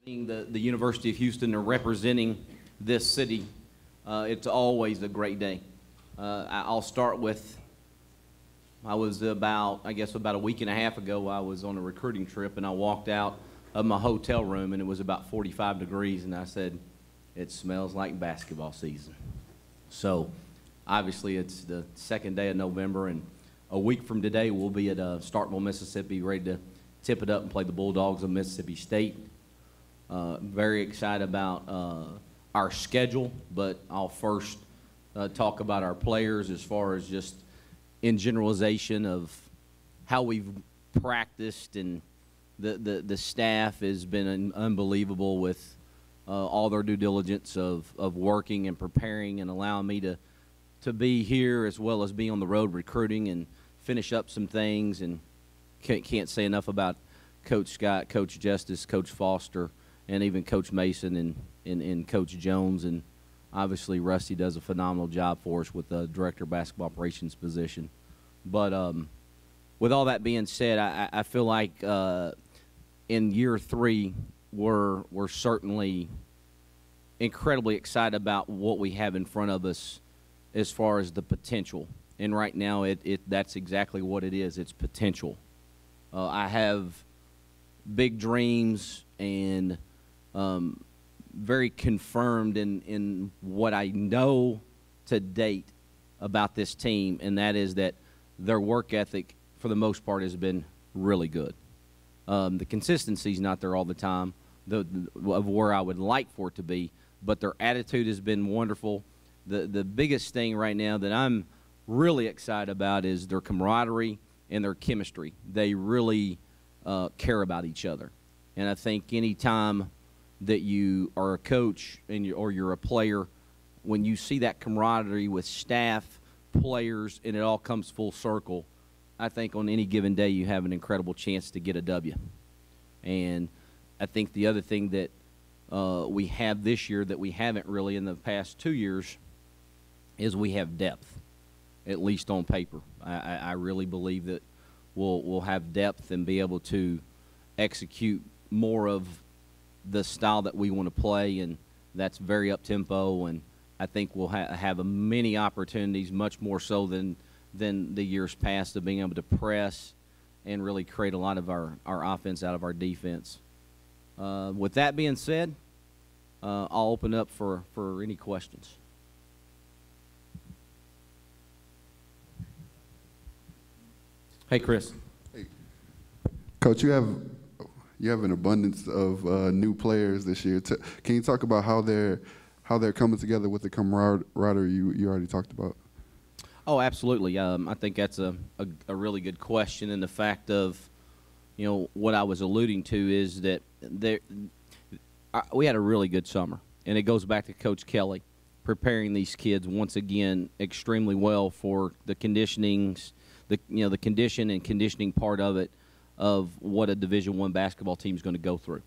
Being the University of Houston or representing this city, it's always a great day. I'll start with, I was about a week and a half ago, I was on a recruiting trip and I walked out of my hotel room and it was about 45 degrees and I said, it smells like basketball season. So obviously it's the second day of November and a week from today we'll be at Starkville, Mississippi, ready to tip it up and play the Bulldogs of Mississippi State. Very excited about our schedule, but I'll first talk about our players as far as just in generalization of how we've practiced, and the staff has been unbelievable with all their due diligence of working and preparing and allowing me to be here as well as be on the road recruiting and finish up some things. And can't say enough about Coach Scott, Coach Justice, Coach Foster, and even Coach Mason and Coach Jones. And obviously Rusty does a phenomenal job for us with the Director of Basketball Operations position. But with all that being said, I feel like in year 3 we're certainly incredibly excited about what we have in front of us as far as the potential. And right now that's exactly what it is. It's potential. I have big dreams and very confirmed in what I know to date about this team, and that is that their work ethic for the most part has been really good. The consistency's not there all the time of where I would like for it to be, but their attitude has been wonderful. The biggest thing right now that I'm really excited about is their camaraderie and their chemistry. They really care about each other. And I think any time that you are a coach or you're a player, when you see that camaraderie with staff, players, and it all comes full circle, I think on any given day you have an incredible chance to get a W. And I think the other thing that we have this year that we haven't really in the past 2 years is we have depth, at least on paper. I really believe that we'll have depth and be able to execute more of the style that we want to play, and that's very up-tempo, and I think we'll have many opportunities, much more so than the years past, of being able to press and really create a lot of our offense out of our defense. With that being said, I'll open up for any questions. Hey, Chris. Hey, Coach, you have an abundance of new players this year. Can you talk about how they're coming together with the camaraderie you already talked about? Oh, absolutely. I think that's a really good question, and the fact of, what I was alluding to is that we had a really good summer, and it goes back to Coach Kelly preparing these kids once again extremely well for the conditionings, the condition and conditioning part of it, of what a Division I basketball team is going to go through.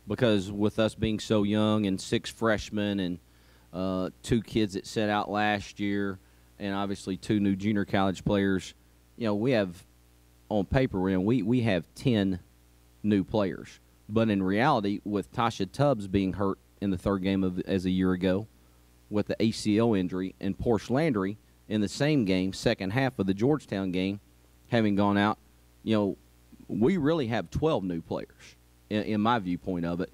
Because with us being so young and 6 freshmen and 2 kids that set out last year and obviously 2 new junior college players, we have on paper, we have 10 new players. But in reality, with Tasha Tubbs being hurt in the 3rd game as a year ago with the ACL injury, and Porsche Landry in the same game, second half of the Georgetown game, having gone out, we really have 12 new players, in my viewpoint of it.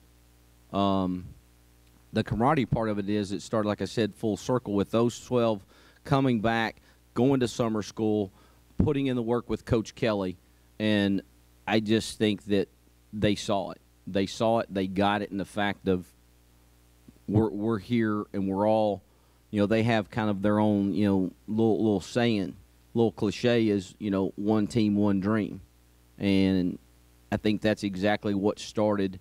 The camaraderie part of it is it started, like I said, full circle with those 12 coming back, going to summer school, putting in the work with Coach Kelly, and I just think that they saw it. They saw it, they got it, in the fact of we're here and we're all, they have kind of their own, little saying, little cliche is, one team, one dream. And I think that's exactly what started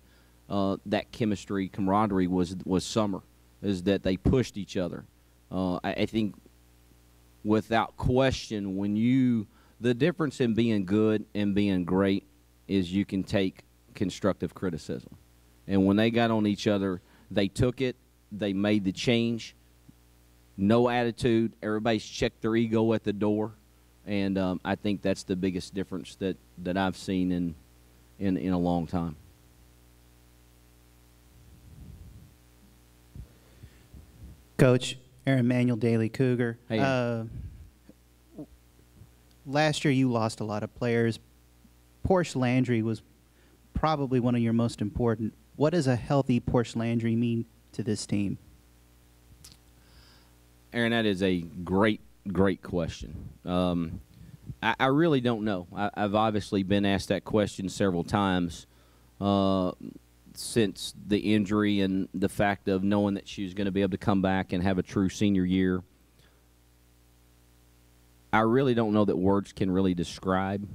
that chemistry, camaraderie was summer, is that they pushed each other. I think without question, the difference in being good and being great is you can take constructive criticism. And when they got on each other, they took it, they made the change, no attitude, everybody's checked their ego at the door. And I think that's the biggest difference that I've seen in a long time. Coach, Aaron Manuel, Daily Cougar. Hey. Last year you lost a lot of players. Porsche Landry was probably one of your most important. What does a healthy Porsche Landry mean to this team? Aaron, that is a great question. I really don't know. I've obviously been asked that question several times since the injury and the fact of knowing that she was going to be able to come back and have a true senior year. I really don't know that words can really describe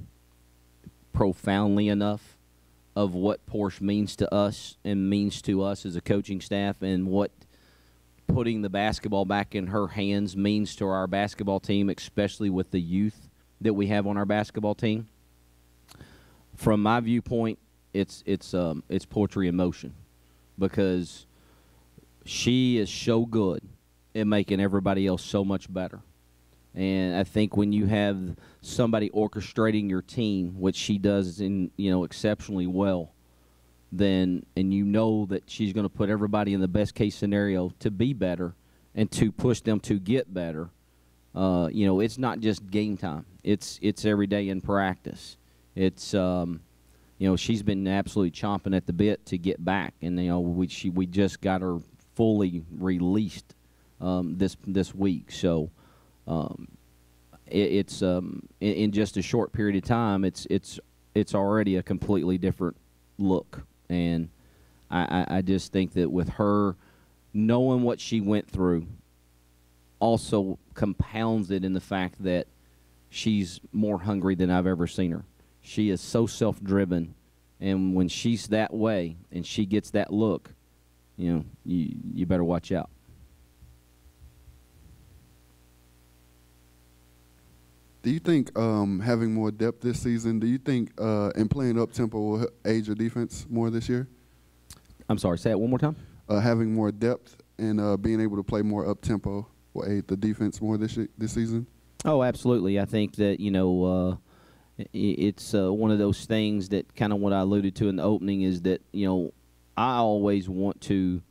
profoundly enough of what Porsche means to us and means to us as a coaching staff, and what putting the basketball back in her hands means to our basketball team, especially with the youth that we have on our basketball team. From my viewpoint, it's poetry in motion, because she is so good at making everybody else so much better. And I think when you have somebody orchestrating your team, which she does exceptionally well, then, and you know that she's going to put everybody in the best case scenario to be better and to push them to get better. It's not just game time. It's every day in practice. It's she's been absolutely chomping at the bit to get back, and we just got her fully released this week. So it's in just a short period of time, it's already a completely different look. And I just think that with her knowing what she went through also compounds it in the fact that she's more hungry than I've ever seen her. She is so self-driven, and when she's that way and she gets that look, you better watch out. Do you think having more depth this season, do you think and playing up-tempo will aid your defense more this year? I'm sorry, say it one more time. Having more depth and being able to play more up-tempo will aid the defense more this season? Oh, absolutely. I think that, it's one of those things that kind of what I alluded to in the opening is that, I always want to,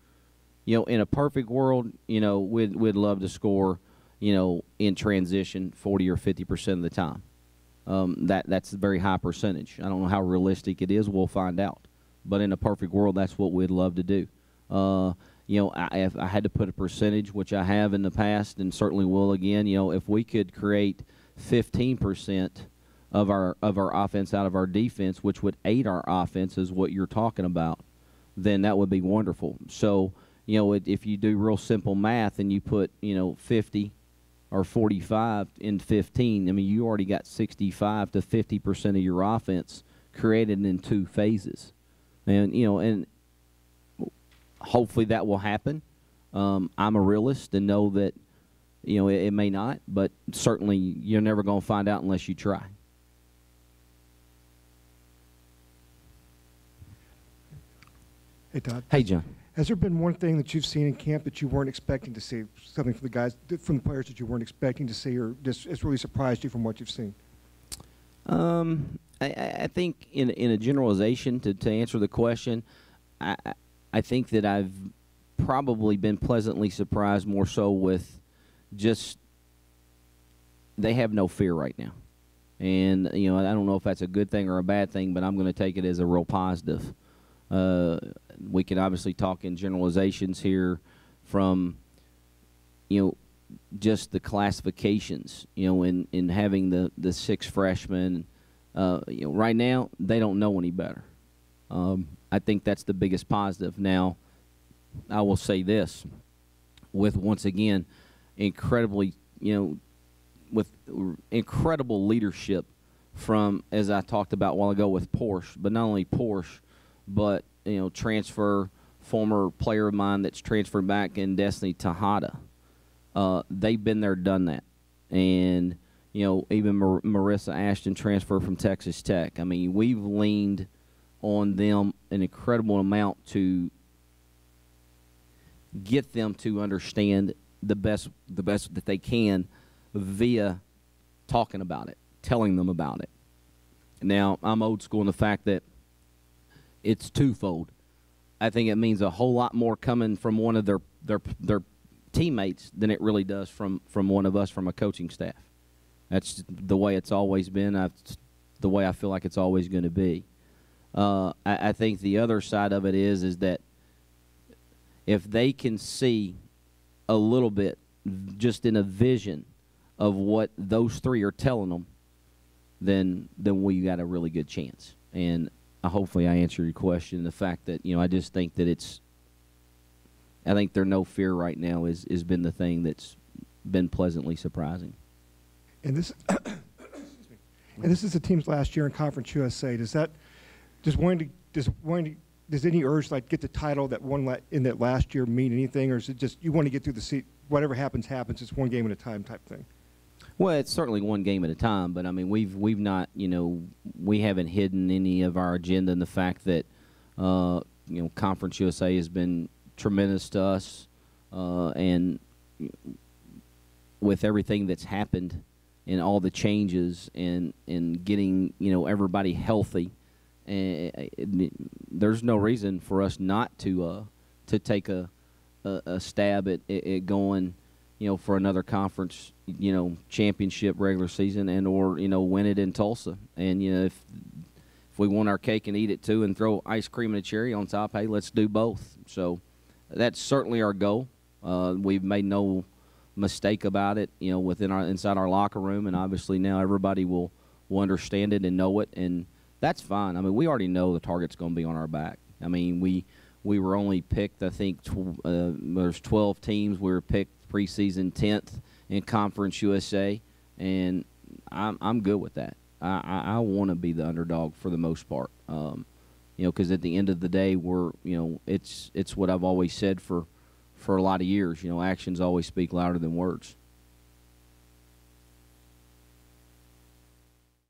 in a perfect world, we'd love to score, in transition 40 or 50% of the time. That's a very high percentage. I don't know how realistic it is. We'll find out. But in a perfect world, that's what we'd love to do. If I had to put a percentage, which I have in the past and certainly will again, if we could create 15% of our offense out of our defense, which would aid our offense, is what you're talking about, then that would be wonderful. So, if you do real simple math and you put, 50 or 45 in 15, I mean, you already got 65 to 50% of your offense created in two phases. And, and hopefully that will happen. I'm a realist and know that, it may not, but certainly you're never going to find out unless you try. Hey, Todd. Hey, John. Has there been one thing that you've seen in camp that you weren't expecting to see, something from the guys, from the players that you weren't expecting to see, or just it's really surprised you from what you've seen? I think in a generalization, to answer the question, I think that I've probably been pleasantly surprised more so with just they have no fear right now. And, I don't know if that's a good thing or a bad thing, but I'm going to take it as a real positive. We can obviously talk in generalizations here from, just the classifications, in having the six freshmen. Right now, they don't know any better. I think that's the biggest positive. Now, I will say this, with, once again, incredibly, with incredible leadership from, as I talked about a while ago with Porsche, but not only Porsche, but, transfer, former player of mine that's transferred back in Destiny Tejada. They've been there, done that. And, even Marissa Ashton transfer from Texas Tech. I mean, we've leaned on them an incredible amount to get them to understand the best that they can via talking about it, telling them about it. Now, I'm old school in the fact that it's twofold. I think it means a whole lot more coming from one of their teammates than it really does from one of us from a coaching staff. That's the way it's always been. That's the way I feel like it's always going to be. I think the other side of it is that if they can see a little bit, just in a vision of what those three are telling them, then we got a really good chance. And hopefully I answer your question. The fact that, I just think that I think their no fear right now has been the thing that's been pleasantly surprising. And this, and this is the team's last year in Conference USA. Does any urge like get the title that won in that last year mean anything, or is it just you want to get through the seat? Whatever happens, happens. It's one game at a time type thing. Well, it's certainly one game at a time, but I mean we've not we haven't hidden any of our agenda in the fact that Conference USA has been tremendous to us, and with everything that's happened and all the changes and getting everybody healthy, there's no reason for us not to take a stab at going for another conference championship regular season and or win it in Tulsa. And if we want our cake and eat it too and throw ice cream and a cherry on top, hey, let's do both. So that's certainly our goal. We've made no mistake about it, inside our locker room, and obviously now everybody will understand it and know it, and that's fine. I mean, we already know the target's going to be on our back. I mean, we were only picked, I think, there's 12 teams. We were picked preseason 10th in Conference USA, and I'm good with that. I want to be the underdog for the most part, because at the end of the day, it's what I've always said for a lot of years. Actions always speak louder than words.